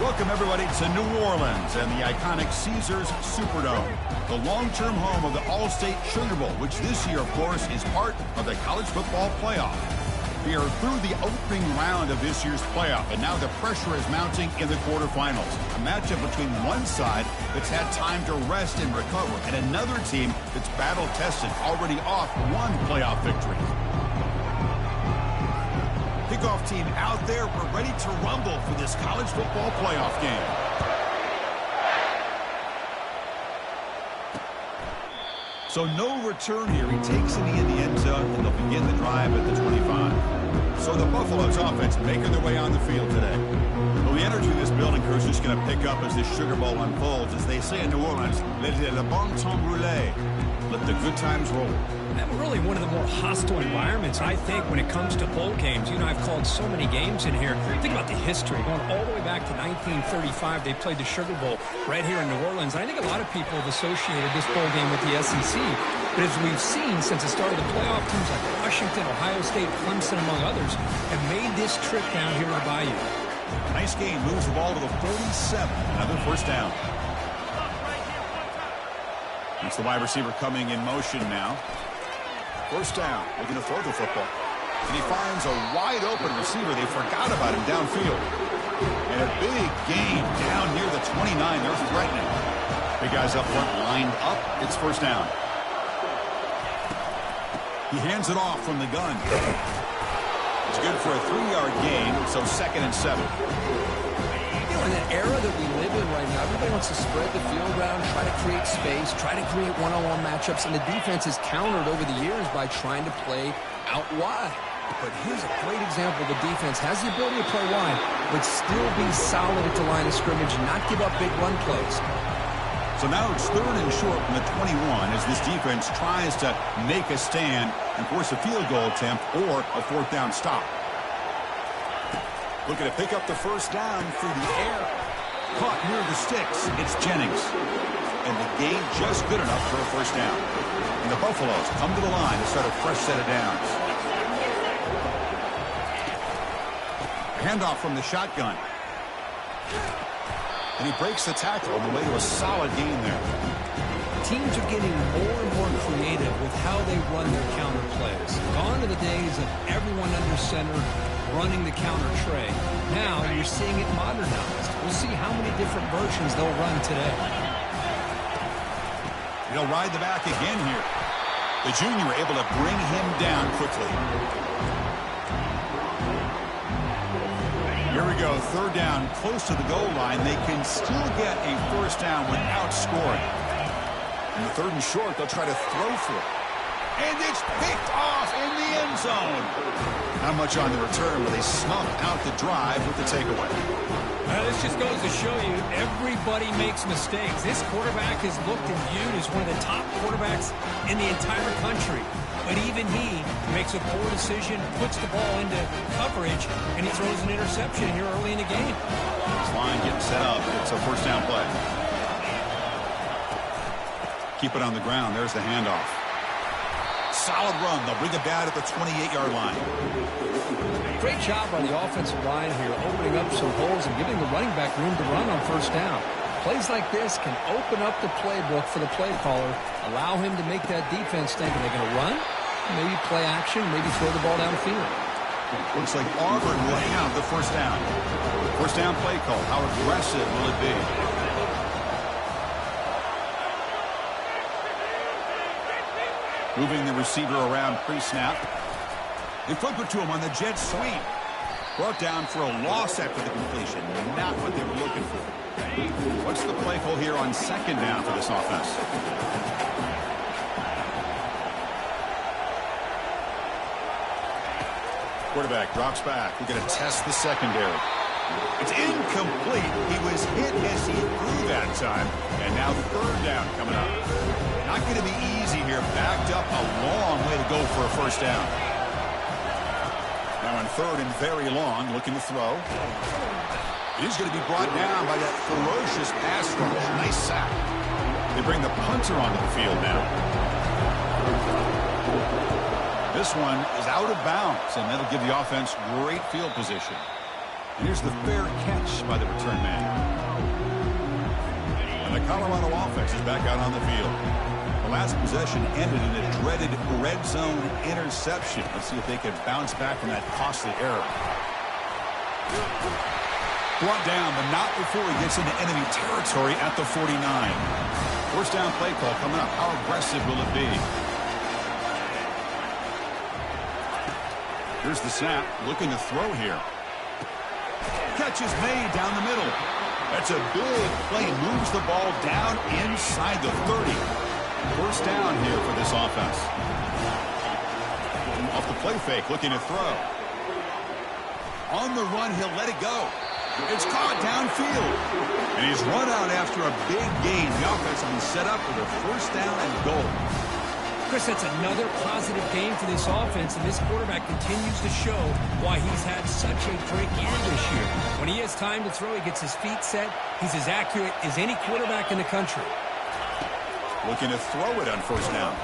Welcome, everybody, to New Orleans and the iconic Caesars Superdome, the long-term home of the All-State Sugar Bowl, which this year, of course, is part of the college football playoff. We are through the opening round of this year's playoff, and now the pressure is mounting in the quarterfinals. A matchup between one side that's had time to rest and recover, and another team that's battle-tested, already off one playoff victory. Kickoff team out there. We're ready to rumble for this college football playoff game. So no return here. He takes it in the end zone, and they'll begin the drive at the 25. So the Buffaloes offense making their way on the field today. Well, the energy of this building crew is just going to pick up as this Sugar Bowl unfolds. As they say in New Orleans, let le bon temps rouler. Let the good times roll. And really one of the more hostile environments, I think, when it comes to bowl games. You know, I've called so many games in here. Think about the history. Going all the way back to 1935, they played the Sugar Bowl right here in New Orleans. I think a lot of people have associated this bowl game with the SEC. But as we've seen since the start of the playoff, teams like Washington, Ohio State, Clemson, among others, have made this trip down here to the Bayou. Nice game. Moves the ball to the 47. Another first down. It's the wide receiver coming in motion now. First down. Looking to throw the football. And he finds a wide open receiver. They forgot about him downfield. And a big game down near the 29. They're threatening. Big guys up front lined up. It's first down. He hands it off from the gun. It's good for a 3-yard gain. So 2nd and 7. In the era that we live in right now, everybody wants to spread the field around, try to create space, try to create one-on-one matchups, and the defense has countered over the years by trying to play out wide. But here's a great example. The defense has the ability to play wide, but still be solid at the line of scrimmage and not give up big run plays. So now it's 3rd and short from the 21 as this defense tries to make a stand and force a field goal attempt or a 4th down stop. Looking to pick up the first down through the air. Caught near the sticks. It's Jennings. And the gain just good enough for a first down. And the Buffaloes come to the line to start a fresh set of downs. Handoff from the shotgun. And he breaks the tackle on the way to a solid gain there. Teams are getting more and more creative with how they run their counter plays. Gone are the days of everyone under center running the counter tray. Now you're seeing it modernized. We'll see how many different versions they'll run today. He'll ride the back again here. The junior able to bring him down quickly. Here we go, 3rd down, close to the goal line. They can still get a first down without scoring. In the 3rd and short, they'll try to throw for it. And it's picked off in the end zone. Not much on the return, but they snuff out the drive with the takeaway. This just goes to show you everybody makes mistakes. This quarterback is looked and viewed as one of the top quarterbacks in the entire country. But even he makes a poor decision, puts the ball into coverage, and he throws an interception here early in the game. This line getting set up. It's a first down play. Keep it on the ground. There's the handoff. Solid run. They'll bring it down at the 28-yard line. Great job by the offensive line here, opening up some holes and giving the running back room to run on first down. Plays like this can open up the playbook for the play caller, allow him to make that defense think, are they going to run? Maybe play action, maybe throw the ball downfield. Looks like Auburn will have the first down. First down play call. How aggressive will it be? Moving the receiver around pre-snap. They flip it to him on the jet sweep. Brought down for a loss after the completion. Not what they were looking for. What's the play call here on 2nd down for this offense? Quarterback drops back. We're going to test the secondary. It's incomplete. He was hit as he threw that time. And now 3rd down coming up. Not going to be easy here. Backed up a long way to go for a first down. Now on 3rd and very long, looking to throw. He's going to be brought down by that ferocious pass rush. Nice sack. They bring the punter onto the field now. This one is out of bounds, and that'll give the offense great field position. And here's the fair catch by the return man. And the Colorado offense is back out on the field. The last possession ended in a dreaded red zone interception. Let's see if they can bounce back from that costly error. Brought down, but not before he gets into enemy territory at the 49. First down play call coming up. How aggressive will it be? Here's the snap. Looking to throw here. Catch is made down the middle. That's a big play. Moves the ball down inside the 30. First down here for this offense. Off the play fake, looking to throw. On the run, he'll let it go. It's caught downfield. And he's run out after a big gain. The offense will be set up with a first down and goal. Chris, that's another positive game for this offense, and this quarterback continues to show why he's had such a great year this year. When he has time to throw, he gets his feet set. He's as accurate as any quarterback in the country. Looking to throw it on first down.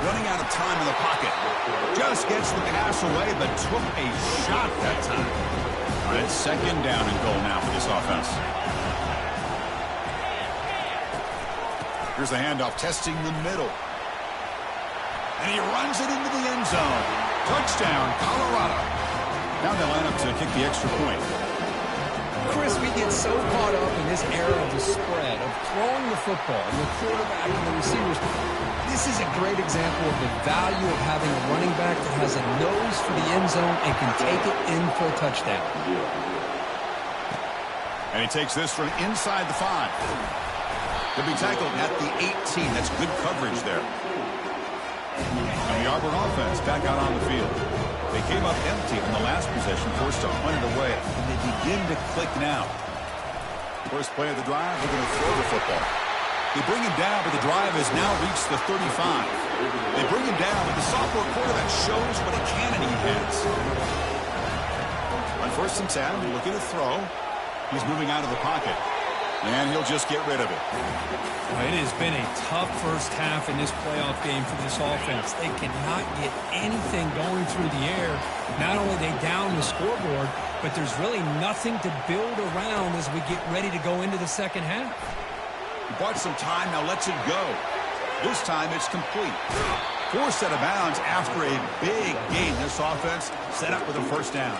Running out of time in the pocket. Just gets the pass away, but took a shot that time. All right, second down and goal now for this offense. Here's the handoff, testing the middle. And he runs it into the end zone. Touchdown, Colorado. Now they line up to kick the extra point. Chris, we get so caught up in this era of the spread, of throwing the football, and the quarterback and the receivers. This is a great example of the value of having a running back that has a nose for the end zone and can take it in for a touchdown. And he takes this from inside the 5. He'll be tackled at the 18. That's good coverage there. And the Auburn offense back out on the field. They came up empty in the last possession, forced to punt it away. And they begin to click now. First play of the drive, they're going to throw the football. They bring him down, but the drive has now reached the 35. They bring him down, but the sophomore quarterback shows what a cannon he has. On first and 10, looking to throw. He's moving out of the pocket. And he'll just get rid of it. It has been a tough first half in this playoff game for this offense. They cannot get anything going through the air. Not only are they down the scoreboard, but there's really nothing to build around as we get ready to go into the second half. He bought some time, now lets it go. This time it's complete. Forced out of bounds after a big gain. This offense set up with a first down.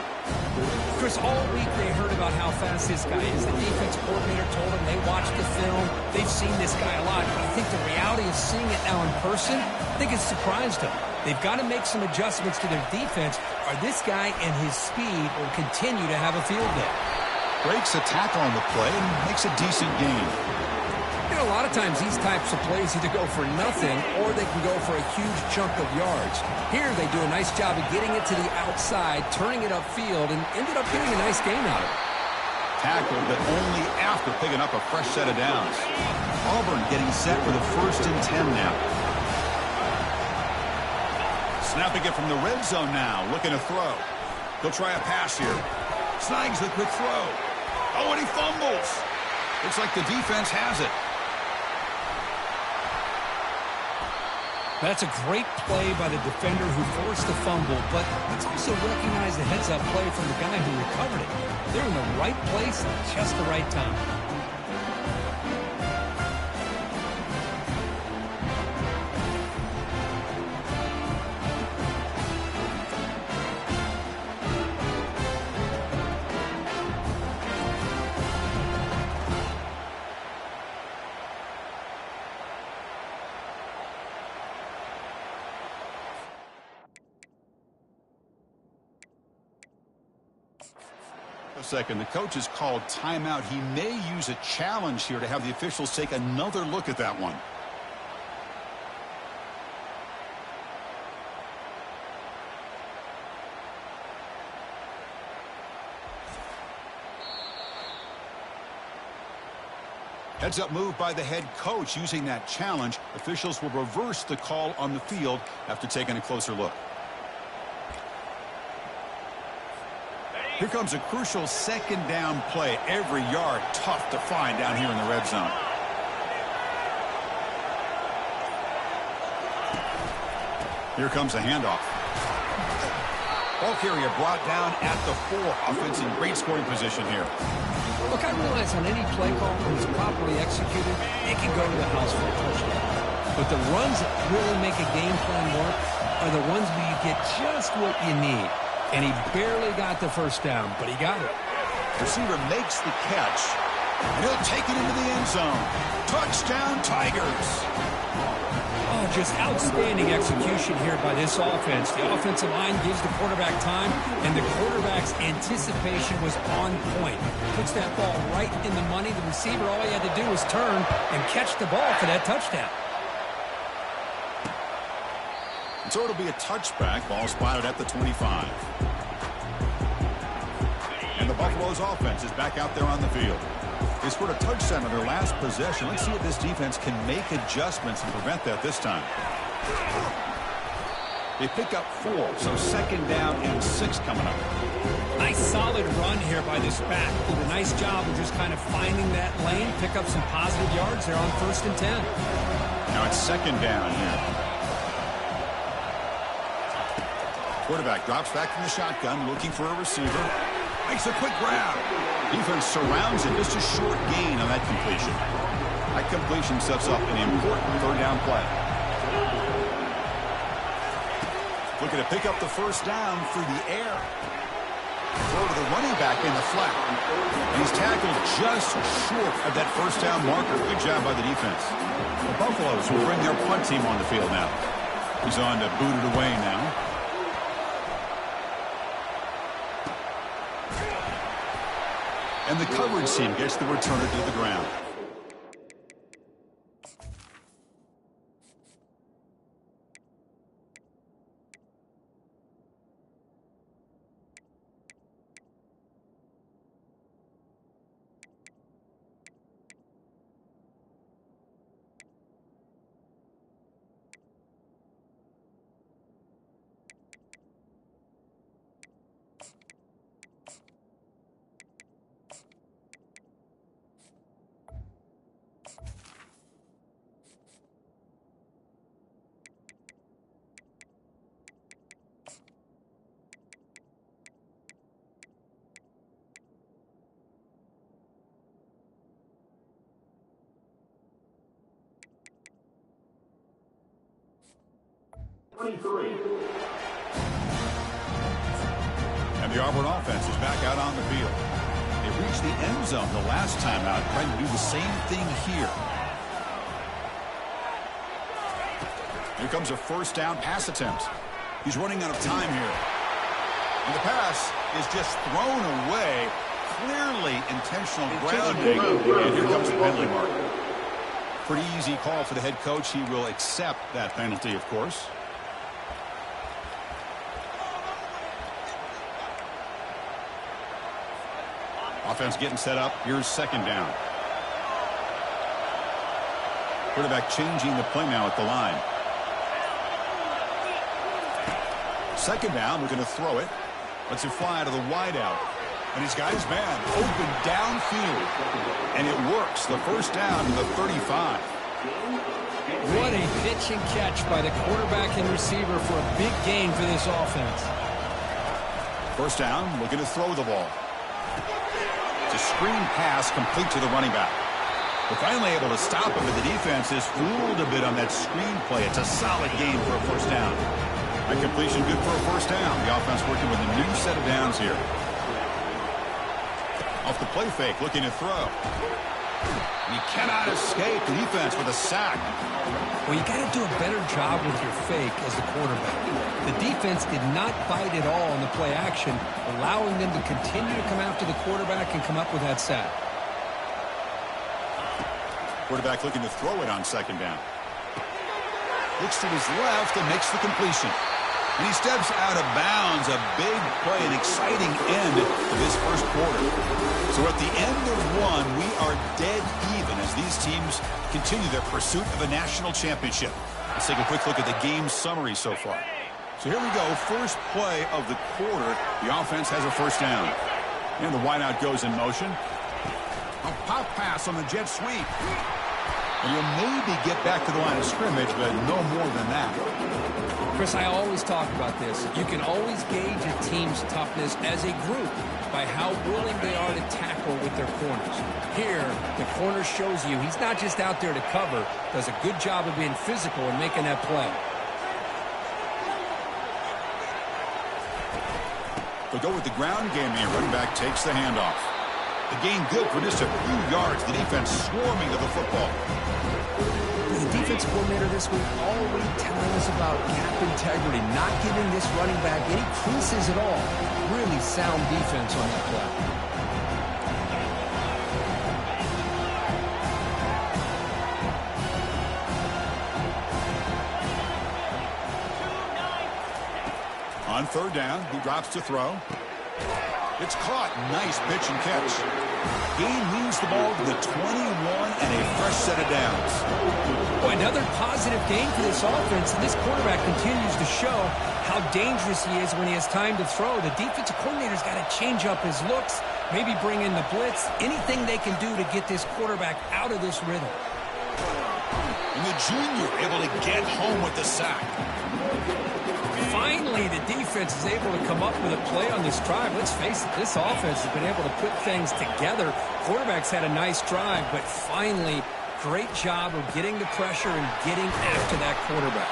Chris, all week they heard about how fast this guy is. The defense coordinator told them they watched the film. They've seen this guy a lot. But I think the reality of seeing it now in person, I think it's surprised them. They've got to make some adjustments to their defense, or this guy and his speed will continue to have a field day. Breaks a tackle on the play and makes a decent gain. A lot of times these types of plays either go for nothing or they can go for a huge chunk of yards. Here they do a nice job of getting it to the outside, turning it upfield, and ended up getting a nice gain out of it. Tackled, but only after picking up a fresh set of downs. Auburn getting set for the first and 10 now. Snapping it from the red zone now, looking to throw. He'll try a pass here. Snags the quick throw. Oh, and he fumbles. Looks like the defense has it. That's a great play by the defender who forced the fumble, but let's also recognize the heads-up play from the guy who recovered it. They're in the right place at just the right time. Second, the coach has called timeout. He may use a challenge here to have the officials take another look at that one. Heads up move by the head coach. Using that challenge, officials will reverse the call on the field after taking a closer look. Here comes a crucial second down play. Every yard tough to find down here in the red zone. Here comes a handoff. Ball carrier brought down at the 4. Offense in great scoring position here. Look, I realize on any play call, when it's properly executed, it can go to the house for a touchdown. But the runs that really make a game plan work are the ones where you get just what you need. And he barely got the first down, but he got it. Receiver makes the catch, and he'll take it into the end zone. Touchdown, Tigers! Oh, just outstanding execution here by this offense. The offensive line gives the quarterback time, and the quarterback's anticipation was on point. Puts that ball right in the money. The receiver, all he had to do was turn and catch the ball for that touchdown. And so it'll be a touchback. Ball spotted at the 25. And the Buffalo's offense is back out there on the field. They scored a touchdown on their last possession. Let's see if this defense can make adjustments and prevent that this time. They pick up 4, so second down and 6 coming up. Nice solid run here by this back. Did a nice job of just kind of finding that lane, pick up some positive yards there on 1st and 10. Now it's second down here. Quarterback drops back from the shotgun, looking for a receiver. Makes a quick grab. Defense surrounds it. Just a short gain on that completion. That completion sets up an important third down play. Looking to pick up the first down through the air. Throw to the running back in the flat. And he's tackled just short of that first down marker. Good job by the defense. The Buffaloes will bring their punt team on the field now. He's on to boot it away now. And the coverage team gets the returner to the ground. And the Auburn offense is back out on the field. They reached the end zone the last time out, trying to do the same thing here. Here comes a first down pass attempt. He's running out of time here. And the pass is just thrown away. Clearly intentional grounding. And here comes the penalty mark. Pretty easy call for the head coach. He will accept that penalty, of course. Offense getting set up. Here's second down. Quarterback changing the play now at the line. Second down. We're going to throw it. Lets it fly to the wideout. And he's got his man open downfield. And it works. The first down to the 35. What a pitch and catch by the quarterback and receiver for a big gain for this offense. First down. Looking to throw the ball. It's a screen pass complete to the running back. We're finally able to stop him, but the defense is fooled a bit on that screen play. It's a solid game for a first down. That completion good for a first down. The offense working with a new set of downs here. Off the play fake, looking to throw. And he cannot escape. The defense with a sack. Well, you got to do a better job with your fake as the quarterback. The defense did not bite at all on the play action, allowing them to continue to come after the quarterback and come up with that sack. Quarterback looking to throw it on second down. Looks to his left and makes the completion. And he steps out of bounds. A big play, an exciting end to this first quarter. So at the end of one, we are dead even as these teams continue their pursuit of a national championship. Let's take a quick look at the game summary so far. So here we go. First play of the quarter. The offense has a first down. And the wideout goes in motion. A pop pass on the jet sweep. And he'll maybe get back to the line of scrimmage, but no more than that. Chris, I always talk about this. You can always gauge a team's toughness as a group by how willing they are to tackle with their corners. Here, the corner shows you he's not just out there to cover, does a good job of being physical and making that play. They'll go with the ground game here. Running back takes the handoff. The gain good for just a few yards. The defense swarming to the football. The defense coordinator this week already telling us about gap integrity, not giving this running back any creases at all. Really sound defense on that play. On third down, he drops to throw. It's caught. Nice pitch and catch. Gain moves the ball to the 21 and a fresh set of downs. Boy, another positive gain for this offense, and this quarterback continues to show how dangerous he is when he has time to throw. The defensive coordinator's got to change up his looks, maybe bring in the blitz, anything they can do to get this quarterback out of this rhythm. And the junior able to get home with the sack. Finally, the defense is able to come up with a play on this drive. Let's face it, this offense has been able to put things together. Quarterback's had a nice drive, but finally, great job of getting the pressure and getting after that quarterback.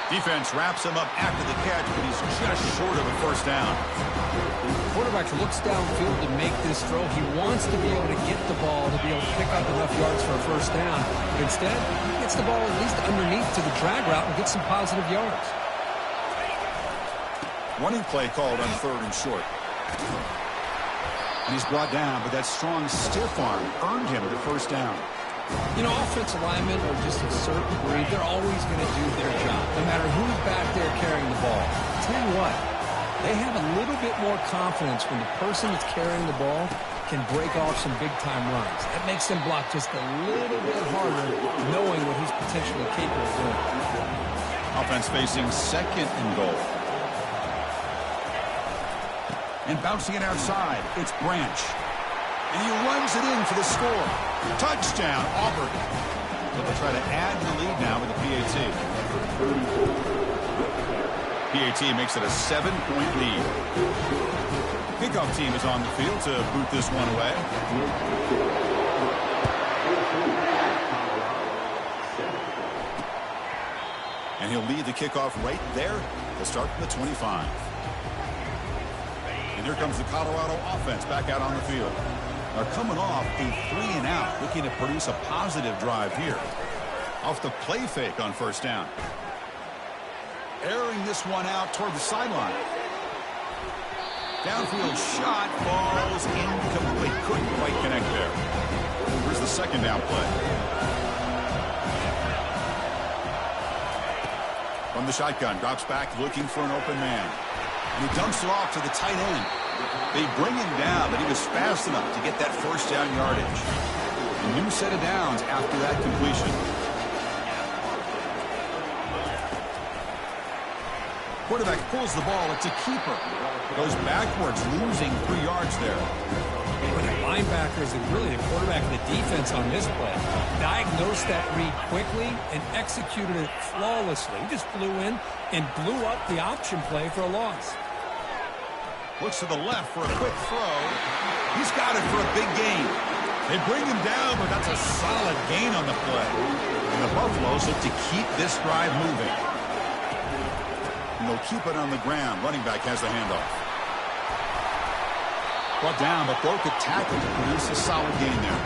Defense wraps him up after the catch, but he's just short of a first down. Quarterback looks downfield to make this throw. He wants to be able to get the ball to be able to pick up enough yards for a first down. But instead, he gets the ball at least underneath to the drag route and gets some positive yards. Running play called on third and short. And he's brought down, but that strong stiff arm earned him the first down. You know, offensive linemen are just a certain breed. They're always going to do their job, no matter who's back there carrying the ball. I'll tell you what, they have a little bit more confidence when the person that's carrying the ball can break off some big-time runs. That makes them block just a little bit harder, knowing what he's potentially capable of doing. Offense facing second and goal. And bouncing it outside, it's Branch. And he runs it in for the score. Touchdown, Auburn. But they'll try to add to the lead now with the PAT. PAT makes it a 7-point lead. Kickoff team is on the field to boot this one away. And he'll lead the kickoff right there. They'll start from the 25. And here comes the Colorado offense back out on the field. They're coming off a 3-and-out, looking to produce a positive drive here. Off the play fake on first down. Airing this one out toward the sideline. Downfield shot falls incomplete. Couldn't quite connect there. Here's the second down play. From the shotgun, drops back looking for an open man. And he dumps it off to the tight end. They bring him down, but he was fast enough to get that first down yardage. A new set of downs after that completion. Quarterback pulls the ball. It's a keeper. Goes backwards, losing 3 yards there. But the linebackers and really the quarterback and the defense on this play diagnosed that read quickly and executed it flawlessly. He just flew in and blew up the option play for a loss. Looks to the left for a quick throw. He's got it for a big gain. They bring him down, but that's a solid gain on the play. And the Buffaloes look to keep this drive moving. And they'll keep it on the ground. Running back has the handoff. Brought down, but broke a tackle to produce a solid gain there.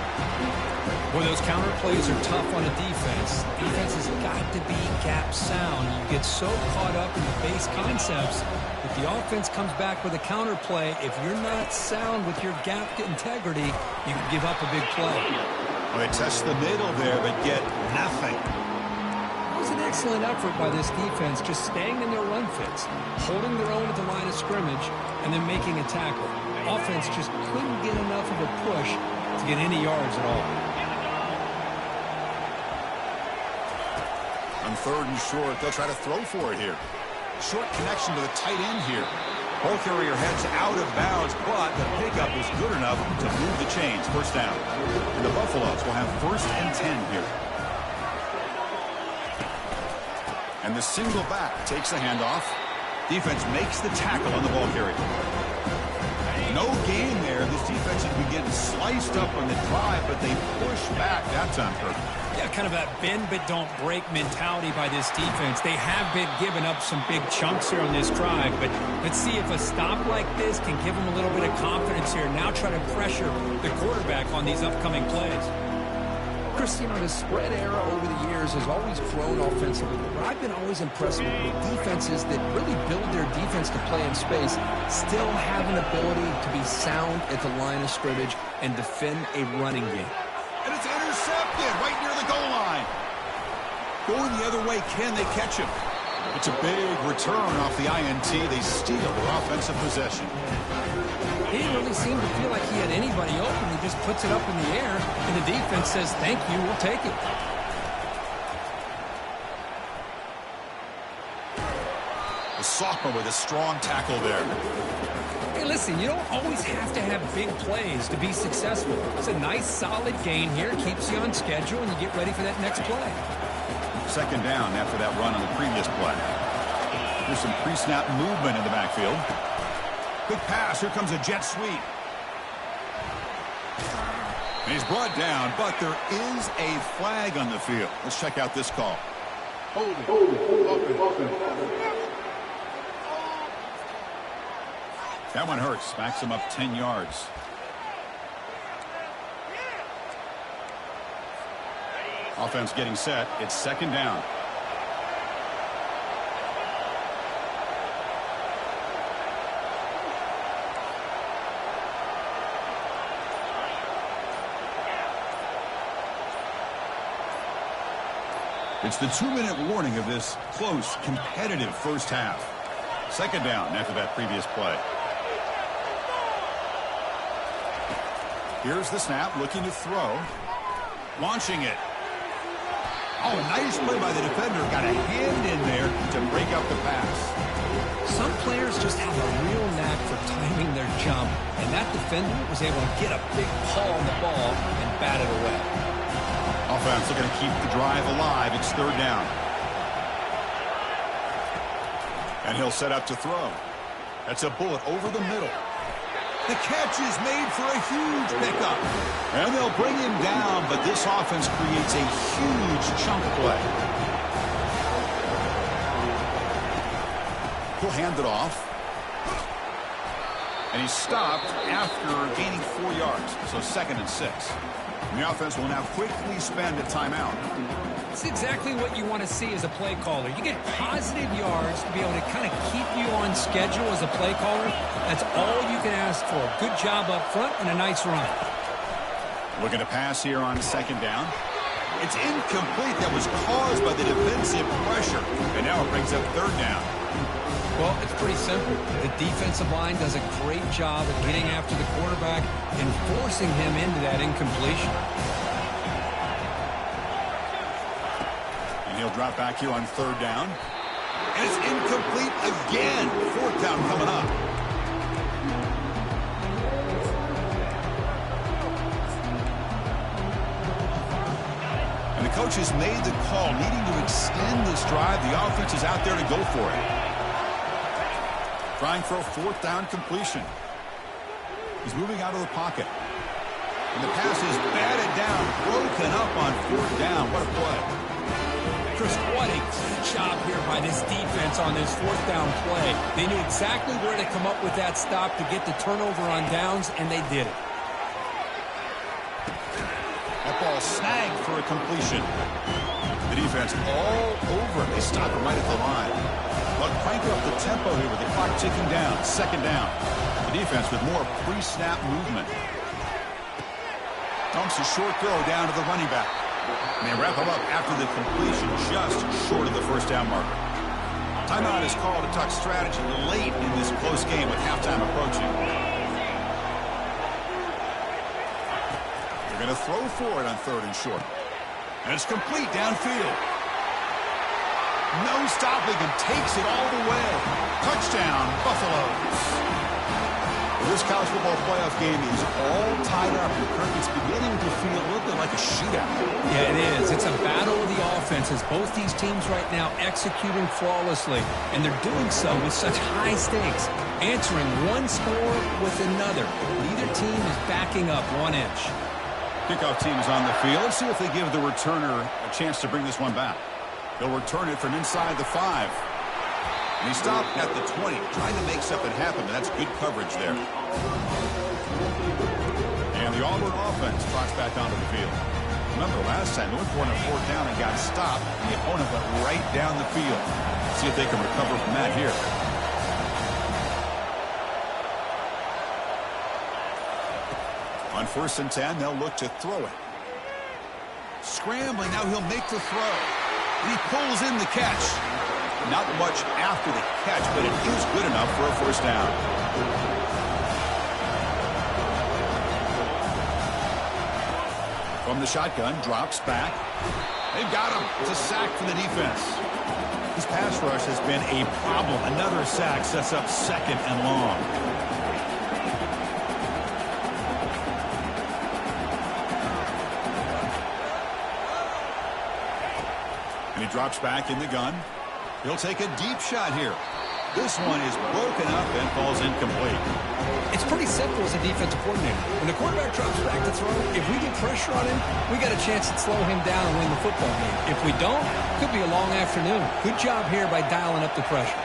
Well, those counter plays are tough on a defense. Defense has got to be gap sound. You get so caught up in the base concepts. If the offense comes back with a counter play, if you're not sound with your gap integrity, you can give up a big play. Well, they test the middle there, but get nothing. It was an excellent effort by this defense, just staying in their run fits, holding their own at the line of scrimmage, and then making a tackle. Offense just couldn't get enough of a push to get any yards at all. On third and short, they'll try to throw for it here. Short connection to the tight end here. Ball carrier heads out of bounds, but the pickup is good enough to move the chains. First down. And the Buffaloes will have first and 10 here. And the single back takes the handoff. Defense makes the tackle on the ball carrier. No gain there. This defense has been getting sliced up on the drive, but they push back that time, Kirk. Yeah, kind of that bend but don't break mentality by this defense. They have been giving up some big chunks here on this drive, but let's see if a stop like this can give them a little bit of confidence here. Now try to pressure the quarterback on these upcoming plays. Chris, you know, the spread era over the years has always grown offensively, but I've been always impressed with defenses that really build their defense to play in space, still have an ability to be sound at the line of scrimmage and defend a running game. And it's intercepted right near the goal line. Going the other way, can they catch him? It's a big return off the INT. They steal their offensive possession. He didn't really seem to feel like he had anybody open. He just puts it up in the air, and the defense says, thank you, we'll take it. The sophomore with a strong tackle there. Hey, listen, you don't always have to have big plays to be successful. It's a nice, solid gain here. Keeps you on schedule, and you get ready for that next play. Second down after that run on the previous play. There's some pre-snap movement in the backfield. Quick pass. Here comes a jet sweep. And he's brought down, but there is a flag on the field. Let's check out this call. That one hurts. Backs him up 10 yards. Offense getting set. It's second down. It's the 2-minute warning of this close, competitive first half. Second down after that previous play. Here's the snap, looking to throw. Launching it. Oh, nice play by the defender. Got a hand in there to break up the pass. Some players just have a real knack for timing their jump, and that defender was able to get a big paw on the ball and bat it away. Offense looking to keep the drive alive. It's third down. And he'll set up to throw. That's a bullet over the middle. The catch is made for a huge pickup. And they'll bring him down, but this offense creates a huge chunk play. He'll hand it off. And he's stopped after gaining 4 yards. So 2nd and 6. And the offense will now quickly spend a timeout. It's exactly what you want to see as a play caller. You get positive yards to be able to kind of keep you on schedule as a play caller. That's all you can ask for. Good job up front and a nice run. Looking to pass here on second down. It's incomplete. That was caused by the defensive pressure. And now it brings up third down. Well, it's pretty simple. The defensive line does a great job of getting after the quarterback and forcing him into that incompletion. And he'll drop back here on third down. And it's incomplete again. Fourth down coming up. And the coach has made the call, needing to extend this drive. The offense is out there to go for it. Trying for a fourth down completion. He's moving out of the pocket. And the pass is batted down, broken up on fourth down. What a play. Chris, what a great job here by this defense on this fourth down play. They knew exactly where to come up with that stop to get the turnover on downs, and they did it. That ball snagged for a completion. The defense all over it. They stop it right at the line. But crank up the tempo here with the clock ticking down. Second down. The defense with more pre-snap movement. Dumps a short throw down to the running back. And they wrap him up after the completion just short of the first down marker. Timeout is called to talk strategy late in this close game with halftime approaching. They're going to throw for it on third and short. And it's complete downfield. No stopping him, takes it all the way. Touchdown, Buffaloes. This college football playoff game is all tied up. It's beginning to feel a little bit like a shootout. Yeah, it is. It's a battle of the offenses. Both these teams right now executing flawlessly, and they're doing so with such high stakes, answering one score with another. Neither team is backing up 1 inch. Kickoff team is on the field. Let's see if they give the returner a chance to bring this one back. They'll return it from inside the 5. And he stopped at the 20, trying to make something happen, but that's good coverage there. And the Auburn offense trots back onto the field. Remember, last time they went for a 4th down and got stopped, and the opponent went right down the field. See if they can recover from that here. On 1st and 10, they'll look to throw it. Scrambling, now he'll make the throw. And he pulls in the catch. Not much after the catch, but it is good enough for a 1st down. From the shotgun, drops back. They've got him. It's a sack for the defense. This pass rush has been a problem. Another sack sets up 2nd and long. And he drops back in the gun. He'll take a deep shot here. This one is broken up and falls incomplete. It's pretty simple as a defensive coordinator. When the quarterback drops back to throw, if we get pressure on him, we got a chance to slow him down and win the football game. If we don't, it could be a long afternoon. Good job here by dialing up the pressure.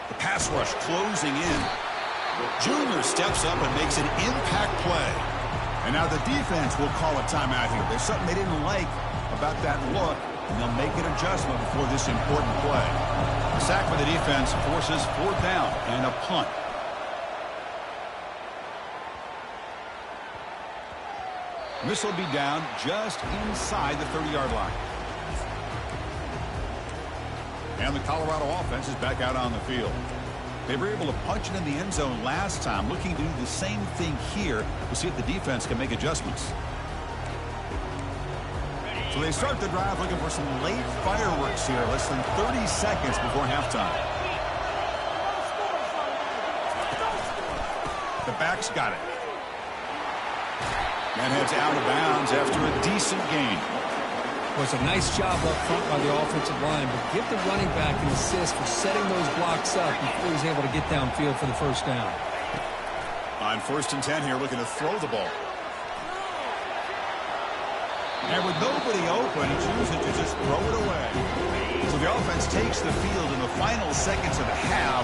The pass rush closing in. Junior steps up and makes an impact play. And now the defense will call a timeout here. There's something they didn't like about that look, and they'll make an adjustment before this important play. The sack by the defense forces 4th down and a punt. This will be down just inside the 30-yard line. And the Colorado offense is back out on the field. They were able to punch it in the end zone last time, looking to do the same thing here to see if the defense can make adjustments. So they start the drive looking for some late fireworks here, less than 30 seconds before halftime. The back's got it. And heads out of bounds after a decent gain. Was a nice job up front by the offensive line, but give the running back an assist for setting those blocks up before he's able to get downfield for the 1st down. On 1st and 10 here, looking to throw the ball. And with nobody open, he chooses to just throw it away. So the offense takes the field in the final seconds of the half.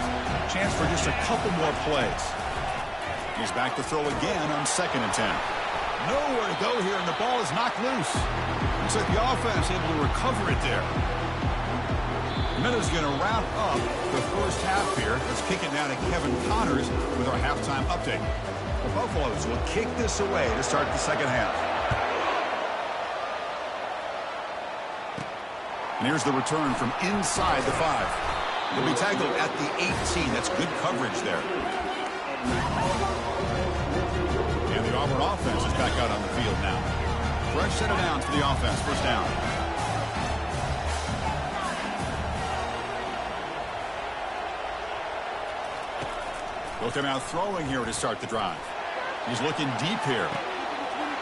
Chance for just a couple more plays. He's back to throw again on 2nd and 10. Nowhere to go here, and the ball is knocked loose. Looks like the offense able to recover it there. Minutes going to wrap up the 1st half here. Let's kick it now to Kevin Connors with our halftime update. The Buffaloes will kick this away to start the 2nd half. And here's the return from inside the 5. He'll be tackled at the 18. That's good coverage there. And the Auburn offense is back out on the field now. Fresh set of downs for the offense. 1st down. They'll come out throwing here to start the drive. He's looking deep here.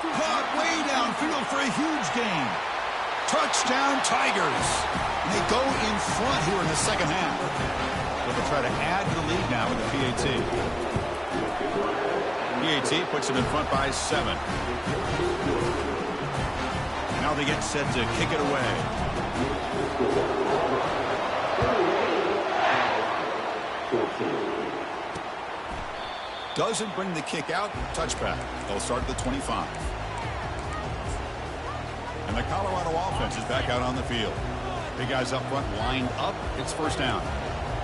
Caught way downfield for a huge gain. Touchdown, Tigers. And they go in front here in the 2nd half. But they'll try to add to the lead now with the PAT. PAT puts them in front by 7. Now they get set to kick it away. Doesn't bring the kick out. Touchback. They'll start at the 25. And the Colorado offense is back out on the field. Big guys up front lined up. It's 1st down.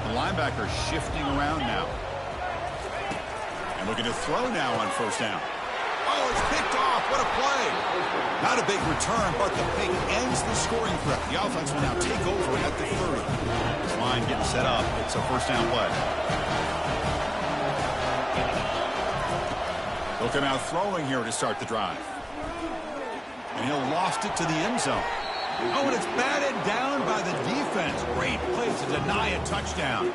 The linebacker shifting around now. And looking to throw now on 1st down. Oh, it's picked off. What a play. Not a big return, but the pick ends the scoring threat. The offense will now take over at the 30. This line getting set up. It's a 1st down play. They'll come out throwing here to start the drive. And he'll loft it to the end zone. Oh, and it's batted down by the defense. Great play to deny a touchdown.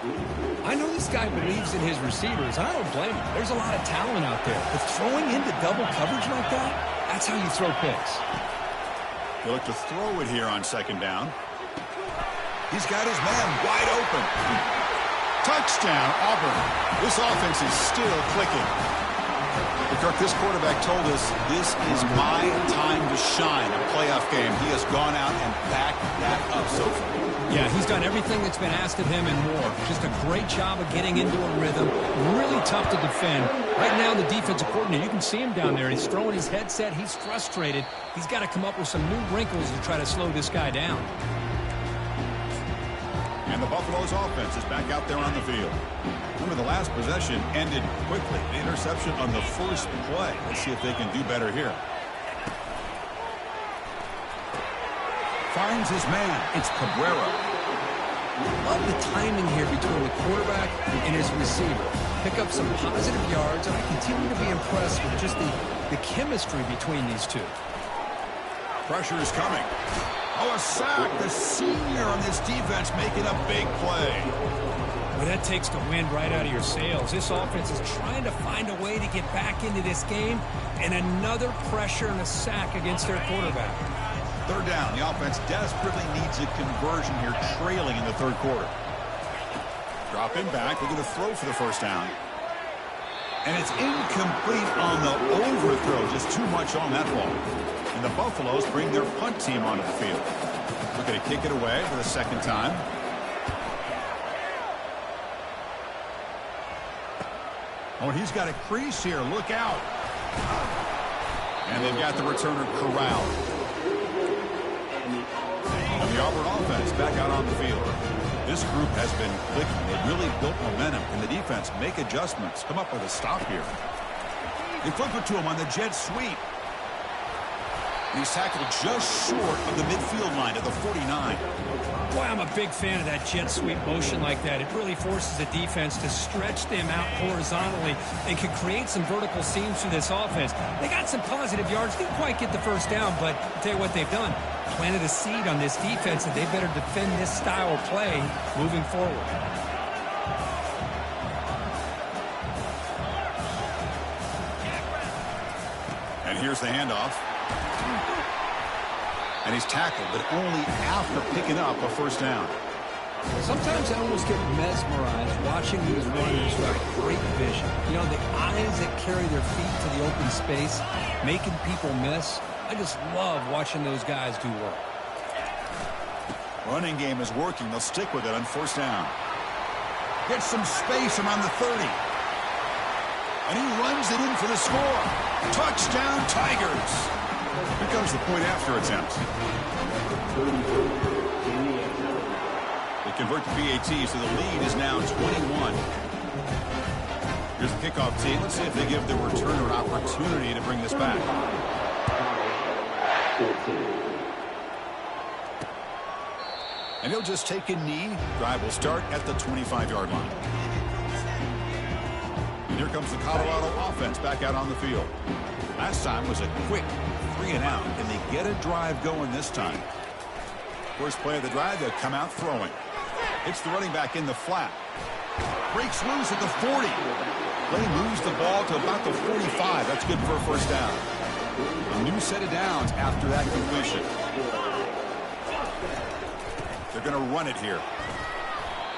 I know this guy believes in his receivers. I don't blame him. There's a lot of talent out there. But throwing into double coverage like that, that's how you throw picks. He'll look to throw it here on second down. He's got his man wide open. Touchdown, Auburn. This offense is still clicking. Kirk, this quarterback told us this is my time to shine. A playoff game. He has gone out and backed that up so far. Yeah, he's done everything that's been asked of him and more. Just a great job of getting into a rhythm. Really tough to defend. Right now, the defensive coordinator, you can see him down there. He's throwing his headset. He's frustrated. He's got to come up with some new wrinkles to try to slow this guy down. And the Buffalo's offense is back out there on the field. Remember, the last possession ended quickly. The interception on the first play. Let's see if they can do better here. Finds his man. It's Cabrera. Love the timing here between the quarterback and his receiver. Pick up some positive yards, and I continue to be impressed with just the chemistry between these two. Pressure is coming. Oh, a sack. The senior on this defense making a big play. Well, that takes the wind right out of your sails. This offense is trying to find a way to get back into this game, and another pressure and a sack against their quarterback. Third down. The offense desperately needs a conversion here, trailing in the third quarter. Drop him back. We're going to throw for the first down. And it's incomplete on the overthrow. Just too much on that ball. And the Buffaloes bring their punt team onto the field. We're going to kick it away for the second time. Oh, he's got a crease here. Look out. And they've got the returner corralled. And the Auburn offense back out on the field. This group has been clicking. They've really built momentum. And the defense make adjustments. Come up with a stop here. They flip it to him on the jet sweep. He's tackled just short of the midfield line at the 49. Boy, I'm a big fan of that jet sweep motion like that. It really forces the defense to stretch them out horizontally and can create some vertical seams through this offense. They got some positive yards. Didn't quite get the first down, but I'll tell you what they've done. Planted a seed on this defense, and they better defend this style of play moving forward. And here's the handoff. And he's tackled, but only after picking up a first down. Sometimes I almost get mesmerized watching these runners who have great vision. You know, the eyes that carry their feet to the open space, making people miss. I just love watching those guys do work. Running game is working. They'll stick with it on first down. Gets some space around the 30. And he runs it in for the score. Touchdown, Tigers. Here comes the point after attempt. They convert to PAT, so the lead is now 21. Here's the kickoff team. Let's see if they give the returner an opportunity to bring this back. And he'll just take a knee. Drive will start at the 25-yard line. And here comes the Colorado offense back out on the field. Last time was a quick 3-and-out. Can they get a drive going this time? First play of the drive, they'll come out throwing. It's the running back in the flat. Breaks loose at the 40. They moves the ball to about the 45. That's good for a first down. A new set of downs after that completion. They're going to run it here.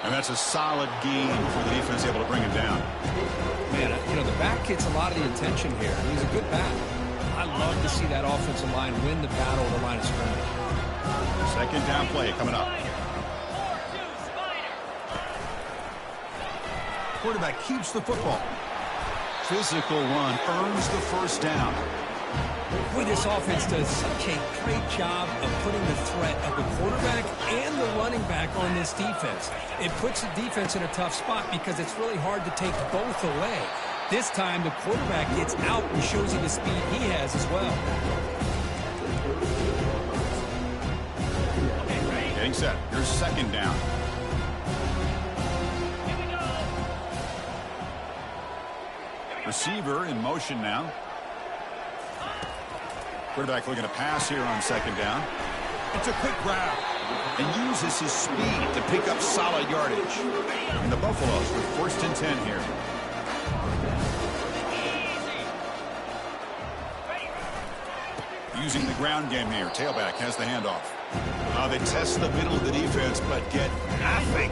And that's a solid gain for the defense able to bring him down. Man, you know, the back gets a lot of the attention here. He's a good back. I love to see that offensive line win the battle at the line of scrimmage. Second down play coming up. Quarterback keeps the football. Physical run earns the first down. Boy, this offense does such a great job of putting the threat of the quarterback and the running back on this defense. It puts the defense in a tough spot because it's really hard to take both away. This time, the quarterback gets out and shows you the speed he has as well. Getting set. Here's second down. Receiver in motion now. Quarterback looking to pass here on second down. It's a quick grab. And uses his speed to pick up solid yardage. And the Buffaloes with first and 10 here. using the ground game here. Tailback has the handoff. They test the middle of the defense, but get nothing.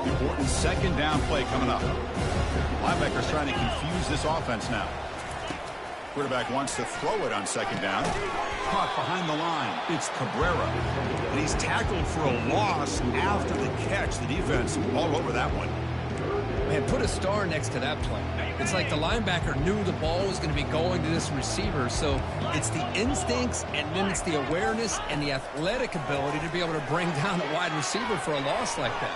Important second down play coming up. Linebacker's trying to confuse this offense now. Quarterback wants to throw it on second down. Caught behind the line. It's Cabrera. And he's tackled for a loss after the catch. The defense all over that one. Man, put a star next to that play. It's like the linebacker knew the ball was going to be going to this receiver, so it's the instincts and then it's the awareness and the athletic ability to be able to bring down a wide receiver for a loss like that.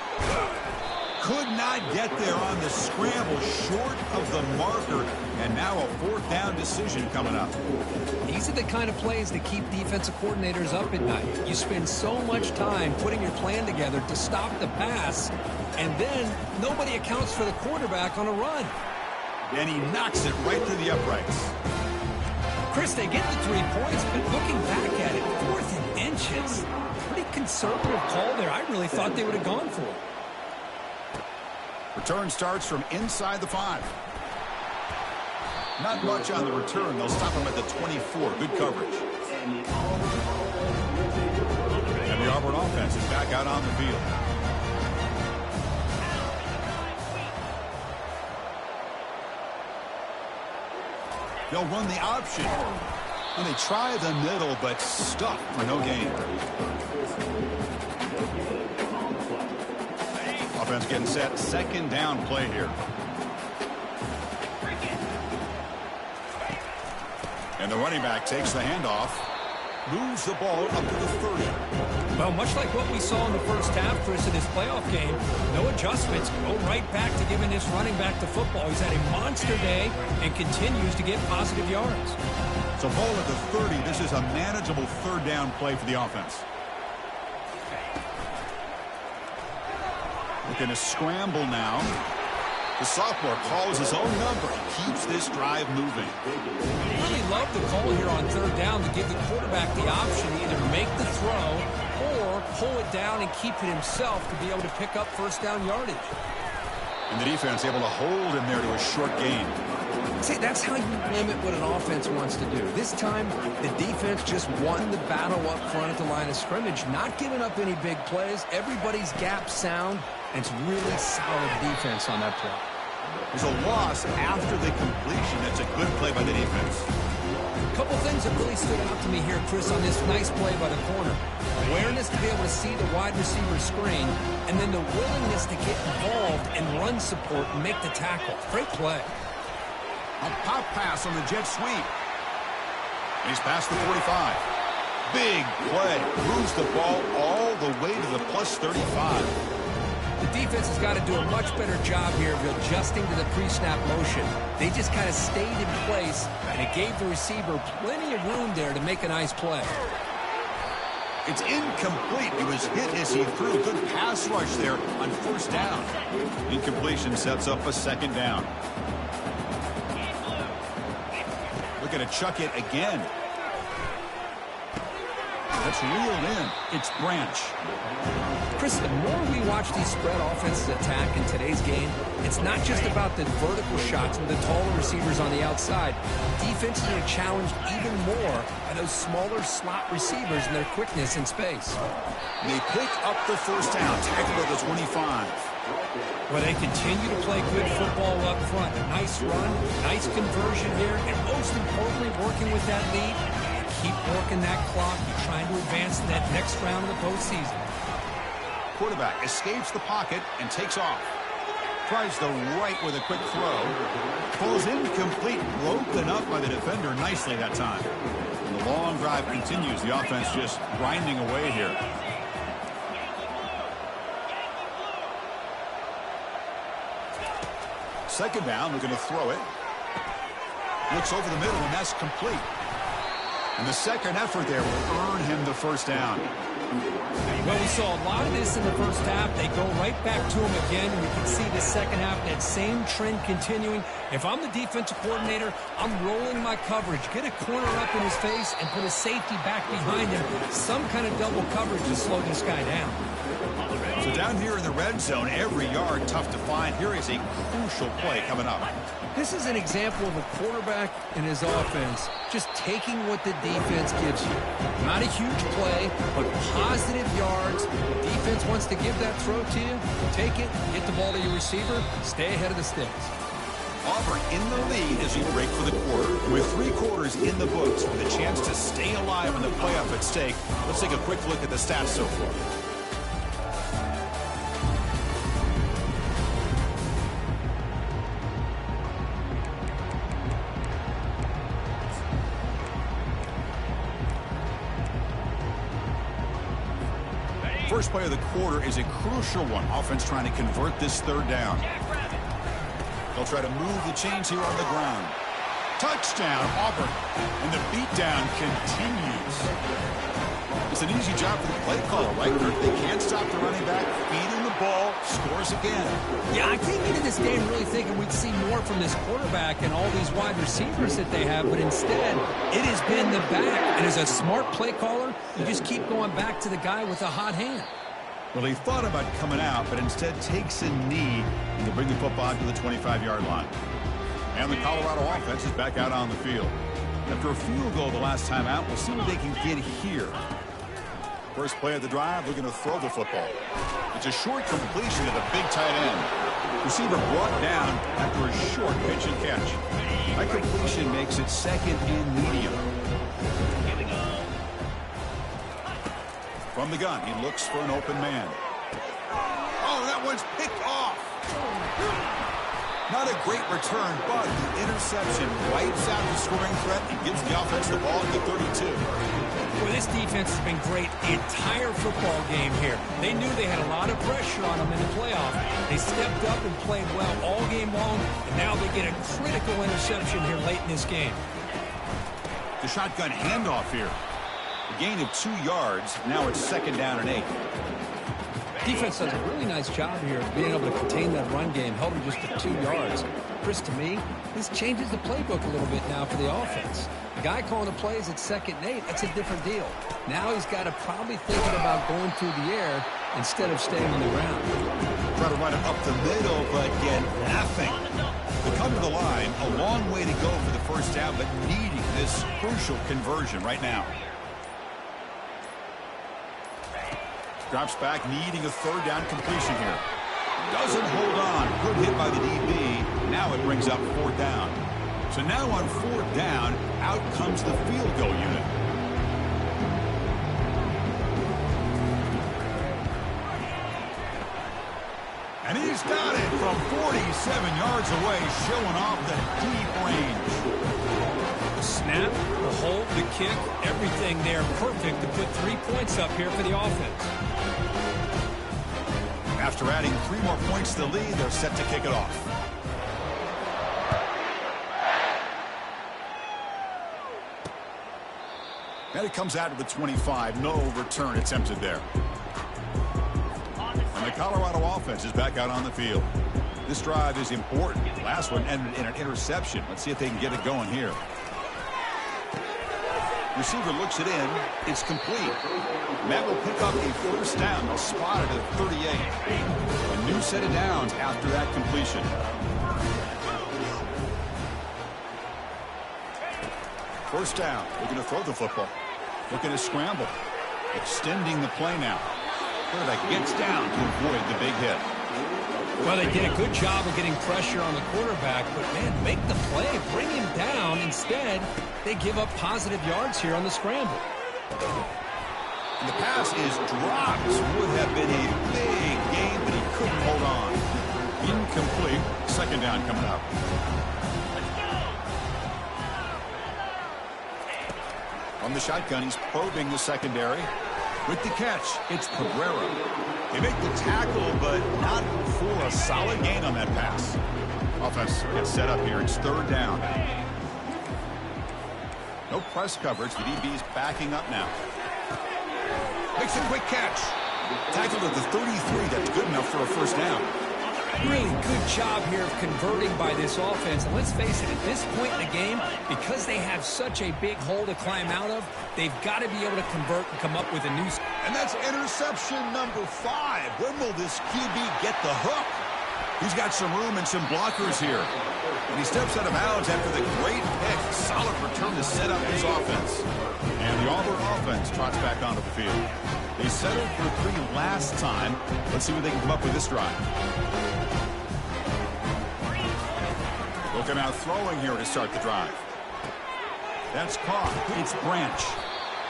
Could not get there on the scramble, short of the marker, and now a fourth down decision coming up. These are the kind of plays that keep defensive coordinators up at night. You spend so much time putting your plan together to stop the pass, and then nobody accounts for the quarterback on a run. And he knocks it right through the uprights. Chris, they get the 3 points, but looking back at it, 4th and inches. Pretty conservative call there. I really thought they would have gone for it. Return starts from inside the 5. Not much on the return. They'll stop him at the 24. Good coverage. And the Auburn offense is back out on the field. They'll run the option. And they try the middle, but stuck for no gain. Offense getting set. Second down play here. And the running back takes the handoff. Moves the ball up to the 30. Well, much like what we saw in the first half, Chris, in this playoff game, no adjustments. Go right back to giving this running back the football. He's had a monster day and continues to get positive yards. So ball at the 30. This is a manageable third down play for the offense. Looking to scramble now. The sophomore calls his own number. He keeps this drive moving. Really love the call here on third down to give the quarterback the option to either make the throw or pull it down and keep it himself to be able to pick up first down yardage. And the defense able to hold him there to a short gain. See, that's how you limit what an offense wants to do. This time, the defense just won the battle up front at the line of scrimmage, not giving up any big plays. Everybody's gap sound, and it's really solid defense on that play. There's a loss after the completion. That's a good play by the defense. A couple things that really stood out to me here, Chris, on this nice play by the corner. Awareness to be able to see the wide receiver screen, and then the willingness to get involved and run support and make the tackle. Great play. A pop pass on the jet sweep. He's past the 45. Big play. Moves the ball all the way to the plus 35. The defense has got to do a much better job here of adjusting to the pre-snap motion. They just kind of stayed in place, and it gave the receiver plenty of room there to make a nice play. It's incomplete. He was hit as he threw. Good pass rush there on first down. Incompletion sets up a second down. Looking to chuck it again. That's reeled in. It's Branch. Chris, the more we watch these spread offenses attack in today's game, it's not just about the vertical shots with the taller receivers on the outside. Defenses are challenged even more by those smaller slot receivers and their quickness in space. They pick up the first down. Tackled at the 25. Well, they continue to play good football up front. A nice run, nice conversion here, and most importantly, working with that lead. Keep working that clock. You're trying to advance to that next round of the postseason. Quarterback escapes the pocket and takes off. Tries the right with a quick throw. Falls incomplete, broken up by the defender nicely that time. And the long drive continues. The offense just grinding away here. Second down, looking to throw it. Looks over the middle, and that's complete. And the second effort there will earn him the first down. Well, we saw a lot of this in the first half. They go right back to him again, and we can see the second half, that same trend continuing. If I'm the defensive coordinator, I'm rolling my coverage. Get a corner up in his face and put a safety back behind him. Some kind of double coverage to slow this guy down. So So down here in the red zone, every yard tough to find. Here is a crucial play coming up. This is an example of a quarterback and his offense just taking what the defense gives you. Not a huge play, but positive yards. Defense wants to give that throw to you. Take it, get the ball to your receiver, stay ahead of the sticks. Auburn in the lead as you break for the quarter. With 3 quarters in the books with a chance to stay alive in the playoff at stake, let's take a quick look at the stats so far. First play of the quarter is a crucial one. Offense trying to convert this 3rd down. They'll try to move the chains here on the ground. Touchdown, Auburn. And the beatdown continues. It's an easy job for the play caller, right? They can't stop the running back, feeding the ball, scores again. Yeah, I came into this game really thinking we'd see more from this quarterback and all these wide receivers that they have, but instead, it has been the back. And as a smart play caller, you just keep going back to the guy with a hot hand. Well, he thought about coming out, but instead takes a knee and to bring the football to the 25-yard line. And the Colorado offense is back out on the field. After a field goal the last time out, we'll see what they can get here. First play of the drive, looking to throw the football. It's a short completion to the big tight end. Receiver brought down after a short pitch and catch. That completion makes it 2nd and medium. From the gun, he looks for an open man. Oh, that one's picked off. Not a great return, but the interception wipes out the scoring threat and gives the offense the ball at the 32. Well, this defense has been great the entire football game here. They knew they had a lot of pressure on them in the playoff. They stepped up and played well all game long, and now they get a critical interception here late in this game. The shotgun handoff here. A gain of 2 yards. Now it's 2nd down and 8. Defense does a really nice job here of being able to contain that run game, held him just to 2 yards. Chris, to me, this changes the playbook a little bit now for the offense. The guy calling the plays at 2nd and 8, that's a different deal. Now he's got to probably thinking about going through the air instead of staying on the ground. Try to run it up the middle, but get nothing. To come to the line, a long way to go for the first down, but needing this crucial conversion right now. Drops back, needing a 3rd down completion here. Doesn't hold on. Good hit by the DB. Now it brings up 4th down. So now on 4th down, out comes the field goal unit. And he's got it from 47 yards away, showing off the deep range. The snap, the hold, the kick, everything there perfect to put 3 points up here for the offense. After adding 3 more points to the lead, they're set to kick it off. And it comes out to the 25. No return attempted there. And the Colorado offense is back out on the field. This drive is important. Last one ended in an interception. Let's see if they can get it going here. Receiver looks it in. It's complete. Matt will pick up a 1st down. They'll spot it at 38. A new set of downs after that completion. First down. Looking to throw the football. Looking to scramble. Extending the play now. Quarterback gets down to avoid the big hit. Well, they did a good job of getting pressure on the quarterback, but, man, make the play, bring him down. Instead, they give up positive yards here on the scramble. And the pass is dropped. Would have been a big game, but he couldn't hold on. Incomplete. 2nd down coming up. From the shotgun, he's probing the secondary. With the catch, it's Cabrera. They make the tackle, but not for a solid gain on that pass. Offense gets set up here. It's 3rd down. No press coverage. The DB's backing up now. Makes a quick catch. Tackled at the 33. That's good enough for a 1st down. Really good job here of converting by this offense. And let's face it, at this point in the game, because they have such a big hole to climb out of, they've got to be able to convert and come up with a new... And that's interception number 5. When will this QB get the hook? He's got some room and some blockers here. And he steps out of bounds after the great pick. Solid return to set up his offense. And the Auburn offense trots back onto the field. They settled for 3 last time. Let's see what they can come up with this drive. Looking out throwing here to start the drive. That's caught. It's Branch.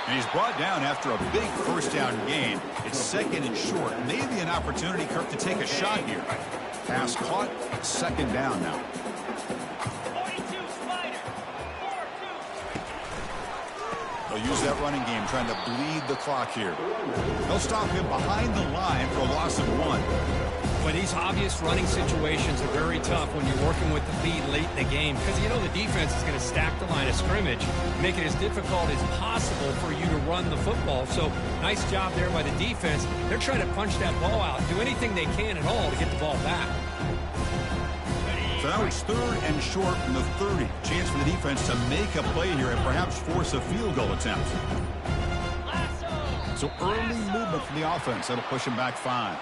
And he's brought down after a big first down gain. It's 2nd and short. Maybe an opportunity, Kirk, to take a shot here. Pass caught. 2nd down now. They'll use that running game, trying to bleed the clock here. They'll stop him behind the line for a loss of 1. But these obvious running situations are very tough when you're working with the lead late in the game, because you know the defense is going to stack the line of scrimmage, make it as difficult as possible for you to run the football. So nice job there by the defense. They're trying to punch that ball out, do anything they can at all to get the ball back. So now it's 3rd and short from the 30. Chance for the defense to make a play here and perhaps force a field goal attempt. So early movement from the offense. That'll push him back 5.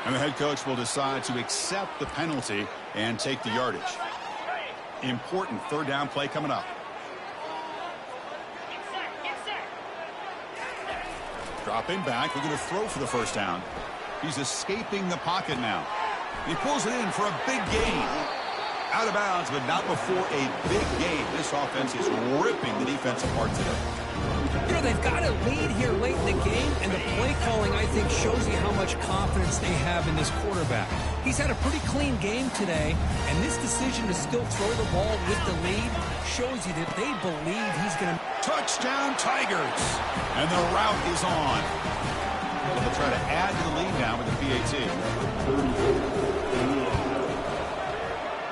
And the head coach will decide to accept the penalty and take the yardage. Important 3rd down play coming up. Dropping back. We're going to throw for the 1st down. He's escaping the pocket now. He pulls it in for a big gain. Out of bounds, but not before a big gain. This offense is ripping the defense apart today. You know, they've got a lead here late in the game, and the play calling, I think, shows you how much confidence they have in this quarterback. He's had a pretty clean game today, and this decision to still throw the ball with the lead shows you that they believe he's going to... Touchdown, Tigers! And the route is on. Well, they'll try to add to the lead now with the PAT.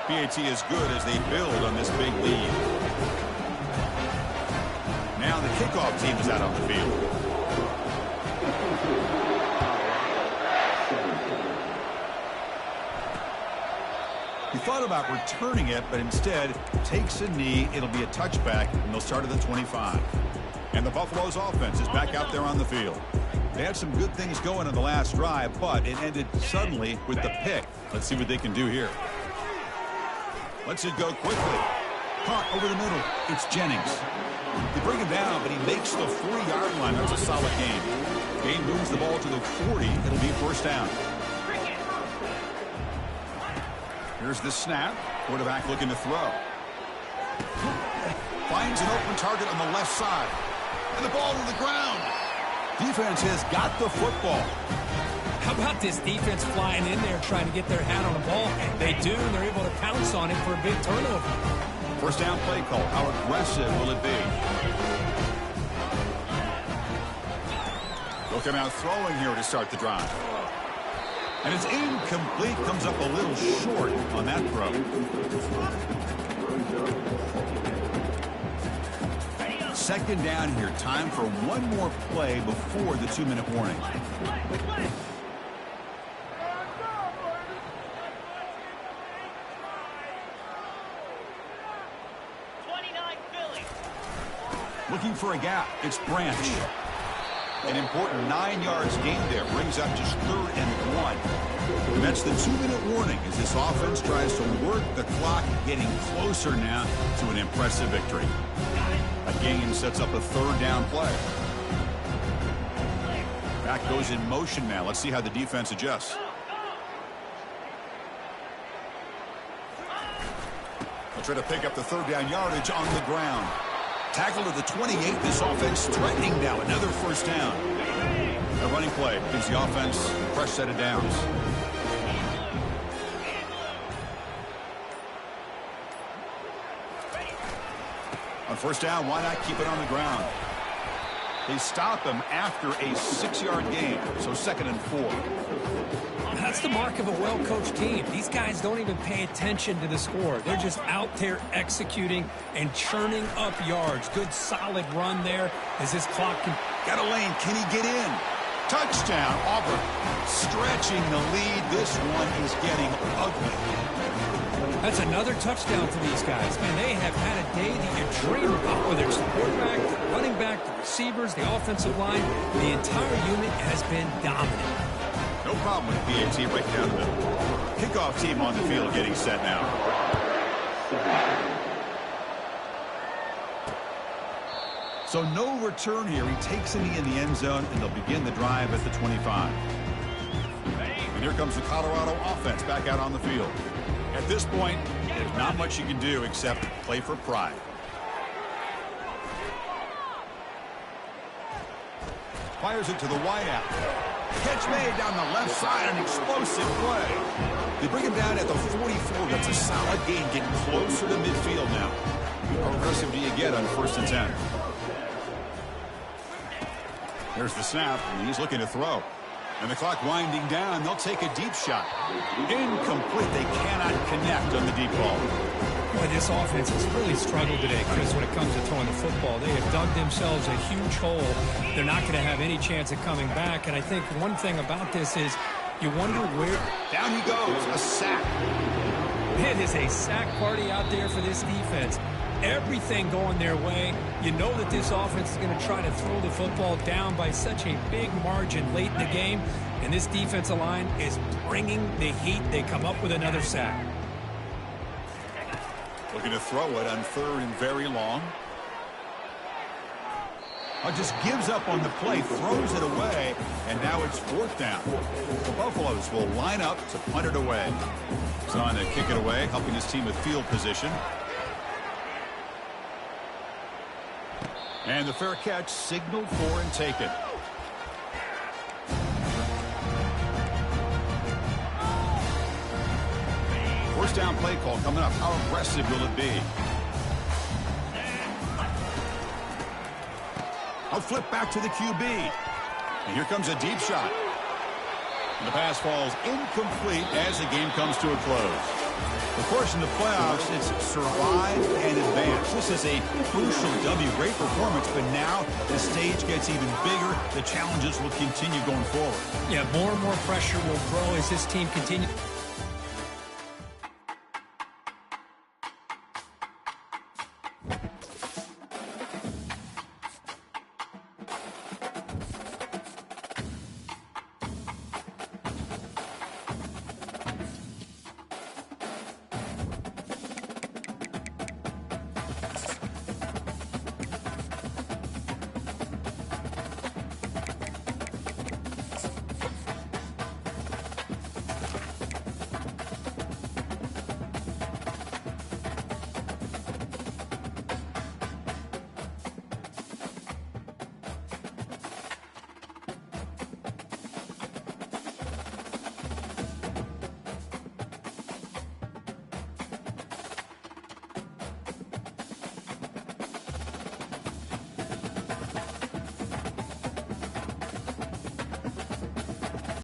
PAT is good as they build on this big lead. Now the kickoff team is out on the field. He thought about returning it, but instead takes a knee. It'll be a touchback, and they'll start at the 25. And the Buffalo's offense is back out there on the field. They had some good things going in the last drive, but it ended suddenly with the pick. Let's see what they can do here. Lets it go quickly. Caught over the middle. It's Jennings. They bring him down, but he makes the 4-yard line. That's a solid gain. Gain moves the ball to the 40. It'll be 1st down. Here's the snap. Quarterback looking to throw. Finds an open target on the left side. And the ball to the ground. Defense has got the football. How about this defense flying in there trying to get their hat on the ball? They do, and they're able to pounce on it for a big turnover. 1st down play call. How aggressive will it be? Looking out throwing here to start the drive. And it's incomplete. Comes up a little short on that throw. 2nd down here. Time for one more play before the 2-minute warning. Looking for a gap. It's Branch. An important 9 yards gain there. Brings up just 3rd and 1. And that's the 2-minute warning as this offense tries to work the clock, getting closer now to an impressive victory. A gain sets up a 3rd down play. Back goes in motion now. Let's see how the defense adjusts. They'll try to pick up the 3rd down yardage on the ground. Tackled at the 28. This offense threatening now. Another 1st down. A running play gives the offense a fresh set of downs. On 1st down, why not keep it on the ground? They stop him after a 6-yard gain, so 2nd and 4. That's the mark of a well-coached team. These guys don't even pay attention to the score. They're just out there executing and churning up yards. Good, solid run there as this clock can... Got a lane. Can he get in? Touchdown, Auburn. Stretching the lead. This one is getting ugly. That's another touchdown for these guys. Man, they have had a day that you dream about, whether it's the quarterback, the running back, the receivers, the offensive line. The entire unit has been dominant. No problem with PAT right down the middle. Kickoff team on the field getting set now. So no return here. He takes it in the end zone, and they'll begin the drive at the 25. And here comes the Colorado offense back out on the field. At this point, there's not much you can do except play for pride. Fires it to the wideout. Catch made down the left side, an explosive play. They bring him down at the 44. That's a solid gain, getting closer to midfield now. How aggressive do you get on 1st and 10? There's the snap, and he's looking to throw. And the clock winding down, they'll take a deep shot. Incomplete. They cannot connect on the deep ball. Boy, this offense has really struggled today, Chris, when it comes to throwing the football. They have dug themselves a huge hole. They're not going to have any chance of coming back. And I think one thing about this is you wonder where... Down he goes, a sack. It is a sack party out there for this defense. Everything going their way. You know that this offense is going to try to throw the football down by such a big margin late in the game. And this defensive line is bringing the heat. They come up with another sack. Looking to throw it on 3rd and very long. Just gives up on the play, throws it away, and now it's 4th down. The Buffaloes will line up to punt it away. He's on to kick it away, helping his team with field position. And the fair catch signaled for and taken. First down play call coming up. How aggressive will it be? I'll flip back to the QB. And here comes a deep shot. And the pass falls incomplete as the game comes to a close. Of course, in the playoffs, it's survive and advance. This is a crucial W. Great performance, but now the stage gets even bigger. The challenges will continue going forward. Yeah, more and more pressure will grow as this team continues.